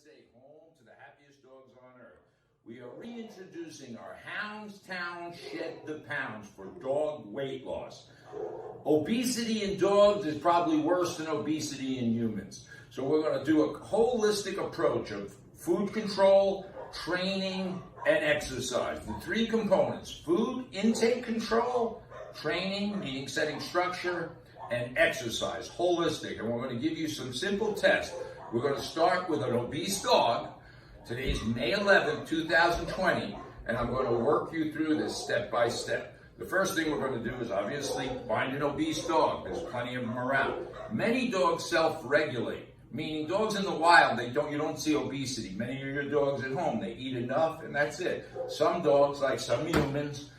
USA, home to the happiest dogs on earth. We are reintroducing our Hounds Town Shed the Pounds for dog weight loss. Obesity in dogs is probably worse than obesity in humans. So we're going to do a holistic approach of food control, training, and exercise. The three components: food intake control, training, meaning setting structure, and exercise, holistic. And we're going to give you some simple tests. We're going to start with an obese dog. Today's May 11th, 2020, and I'm going to work you through this step by step. The first thing we're going to do is obviously find an obese dog. There's plenty of them around. Many dogs self-regulate, meaning dogs in the wild, you don't see obesity. Many of your dogs at home, they eat enough and that's it. Some dogs, like some humans,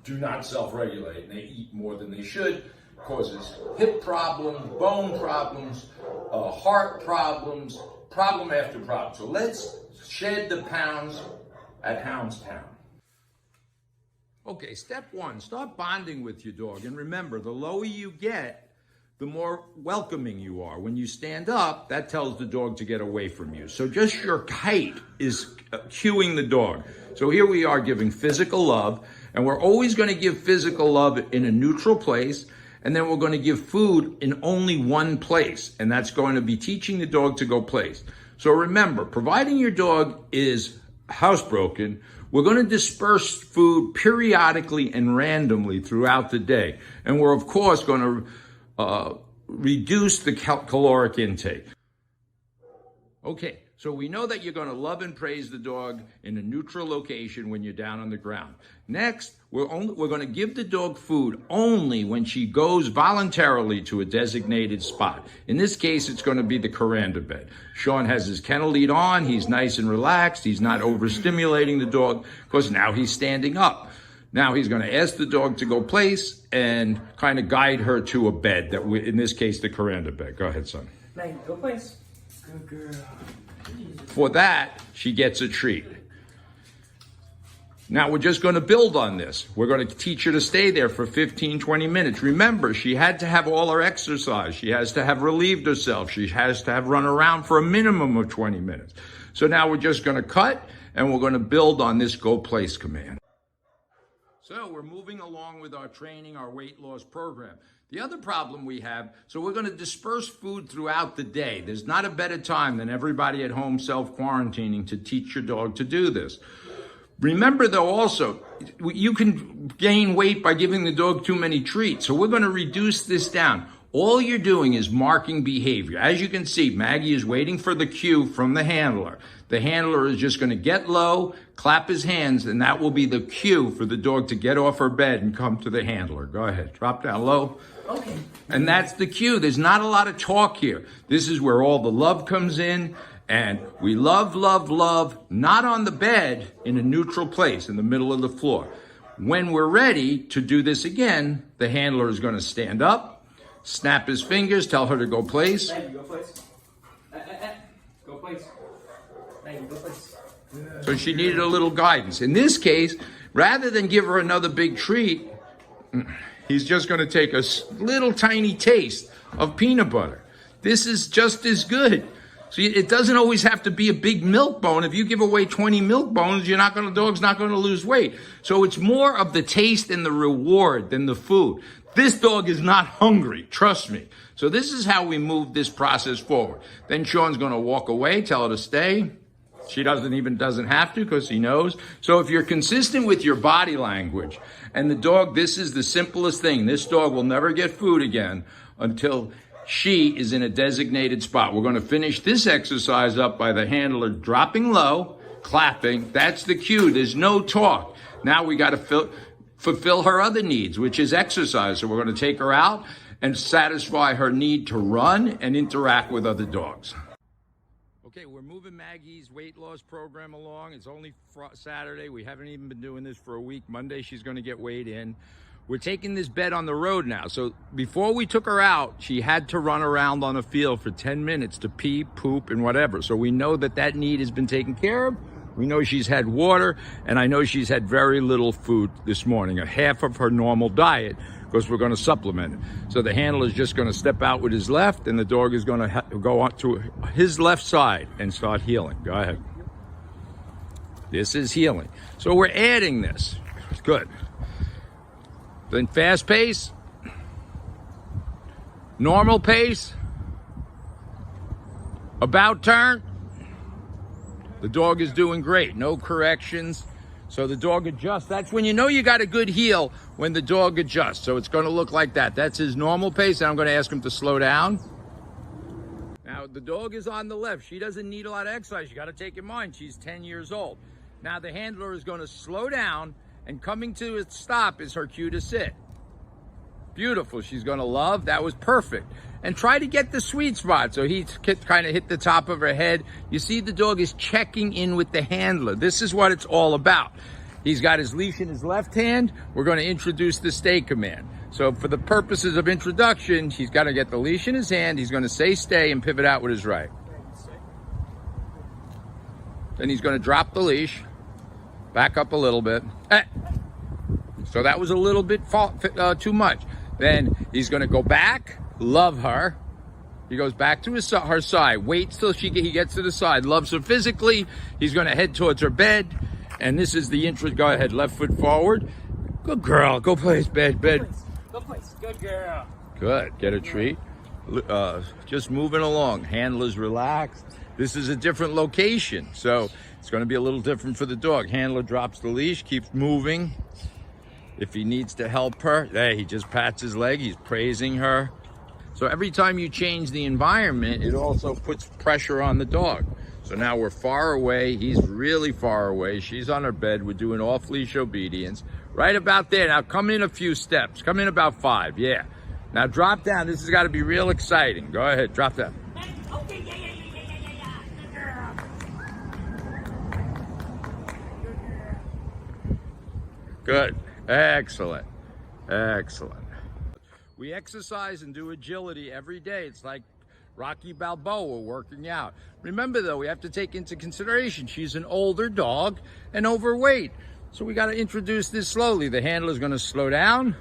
do not self-regulate and they eat more than they should. Causes hip problems, bone problems, heart problems, problem after problem. So let's shed the pounds at Hounds Town. Okay, step one, start bonding with your dog. And remember, the lower you get, the more welcoming you are. When you stand up, that tells the dog to get away from you. So just your height is cueing the dog. So here we are giving physical love, and we're always going to give physical love in a neutral place. And then we're going to give food in only one place, and that's going to be teaching the dog to go place. So remember, providing your dog is housebroken, we're going to disperse food periodically and randomly throughout the day. And we're, of course, going to reduce the caloric intake. Okay, so we know that you're going to love and praise the dog in a neutral location when you're down on the ground. Next, we're going to give the dog food only when she goes voluntarily to a designated spot. In this case, it's going to be the coranda bed. Sean has his kennel lead on. He's nice and relaxed. He's not overstimulating the dog because now he's standing up. Now he's going to ask the dog to go place and kind of guide her to a bed, in this case, the coranda bed. Go ahead, son. Maggie, go place. Good girl. For that, she gets a treat. Now we're just going to build on this. We're going to teach her to stay there for 15, 20 minutes. Remember, she had to have all her exercise. She has to have relieved herself. She has to have run around for a minimum of 20 minutes. So now we're just going to cut and we're going to build on this go place command. So we're moving along with our training, our weight loss program. The other problem we have, so we're going to disperse food throughout the day. There's not a better time than everybody at home self-quarantining to teach your dog to do this. Remember, though, also, you can gain weight by giving the dog too many treats. So we're going to reduce this down. All you're doing is marking behavior. As you can see, Maggie is waiting for the cue from the handler. The handler is just going to get low, clap his hands, and that will be the cue for the dog to get off her bed and come to the handler. Go ahead, drop down low. Okay. And that's the cue. There's not a lot of talk here. This is where all the love comes in. And we love, love, love, not on the bed, in a neutral place in the middle of the floor. When we're ready to do this again, the handler is going to stand up, snap his fingers, tell her to go place. Maggie, go place. Go place. Maggie, go place. So she needed a little guidance. In this case, rather than give her another big treat, he's just going to take a little tiny taste of peanut butter. This is just as good. So it doesn't always have to be a big milk bone. If you give away 20 milk bones, the dog's not going to lose weight. So it's more of the taste and the reward than the food. This dog is not hungry, trust me. So this is how we move this process forward. Then Sean's going to walk away, tell her to stay. She doesn't have to because he knows. So if you're consistent with your body language and the dog, this is the simplest thing. This dog will never get food again until she is in a designated spot. We're going to finish this exercise up by the handler dropping low, clapping. That's the cue. There's no talk. Now we got to fulfill her other needs, which is exercise. So we're going to take her out and satisfy her need to run and interact with other dogs. Okay, we're moving Maggie's weight loss program along. It's only Saturday. We haven't even been doing this for a week. Monday, she's going to get weighed in. We're taking this bed on the road now. So before we took her out, she had to run around on a field for 10 minutes to pee, poop, and whatever. So we know that need has been taken care of. We know she's had water, and I know she's had very little food this morning, a half of her normal diet, because we're going to supplement it. So the handler is just going to step out with his left, and the dog is going to go on to his left side and start healing. Go ahead. This is healing. So we're adding this. Good. Then fast pace, normal pace, about turn. The dog is doing great. No corrections. So the dog adjusts. That's when you know you got a good heel, when the dog adjusts. So it's going to look like that. That's his normal pace. And I'm going to ask him to slow down. Now, the dog is on the left. She doesn't need a lot of exercise. You got to take in mind, she's 10 years old. Now, the handler is going to slow down, and coming to a stop is her cue to sit. Beautiful. She's going to love. That was perfect. And try to get the sweet spot. So he kind of hit the top of her head. You see, the dog is checking in with the handler. This is what it's all about. He's got his leash in his left hand. We're going to introduce the stay command. So for the purposes of introduction, he's got to get the leash in his hand. He's going to say stay and pivot out with his right. Then he's going to drop the leash. Back up a little bit. So that was a little bit too much. Then he's going to go back, love her. He goes back to her side. Waits till he gets to the side. Loves her physically. He's going to head towards her bed. And this is the intro. Go ahead, left foot forward. Good girl. Go place, bed. Go place. Good girl. Good. Get a treat. Just moving along. Handler's relaxed. This is a different location, so it's going to be a little different for the dog. Handler drops the leash, keeps moving. If he needs to help her, hey, he just pats his leg. He's praising her. So every time you change the environment, it also puts pressure on the dog. So now we're far away. He's really far away. She's on her bed. We're doing off-leash obedience. Right about there. Now come in a few steps. Come in about 5. Yeah. Now drop down. This has got to be real exciting. Go ahead. Drop down. Okay, yeah. Good. Excellent. Excellent. We exercise and do agility every day. It's like Rocky Balboa working out. Remember, though, we have to take into consideration she's an older dog and overweight. So we got to introduce this slowly. The handler is going to slow down.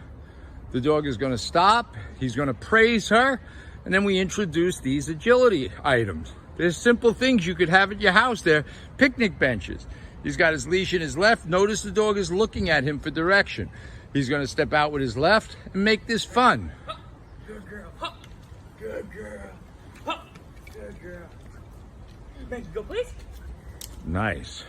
The dog is going to stop. He's going to praise her. And then we introduce these agility items. There's simple things you could have at your house there. Picnic benches. He's got his leash in his left. Notice the dog is looking at him for direction. He's going to step out with his left and make this fun. Good girl. Good girl. Good girl. Maggie, go please. Nice.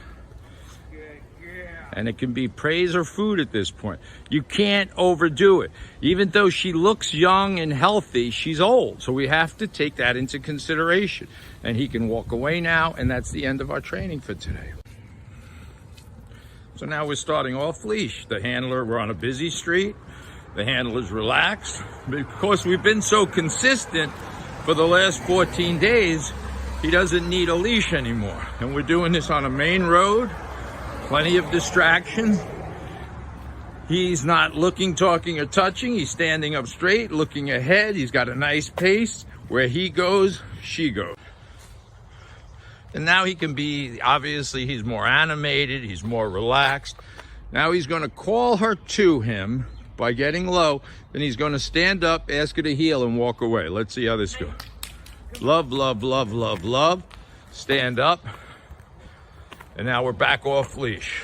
Good girl. And it can be praise or food at this point. You can't overdo it. Even though she looks young and healthy, she's old. So we have to take that into consideration. And he can walk away now, and that's the end of our training for today. So now we're starting off leash. The handler, we're on a busy street. The handler's relaxed. Because we've been so consistent for the last 14 days, he doesn't need a leash anymore. And we're doing this on a main road. Plenty of distraction. He's not looking, talking, or touching. He's standing up straight, looking ahead. He's got a nice pace. Where he goes, she goes. And now he can be, obviously, he's more animated. He's more relaxed. Now he's going to call her to him by getting low. Then he's going to stand up, ask her to heel, and walk away. Let's see how this goes. Love, love, love, love, love. Stand up. And now we're back off leash.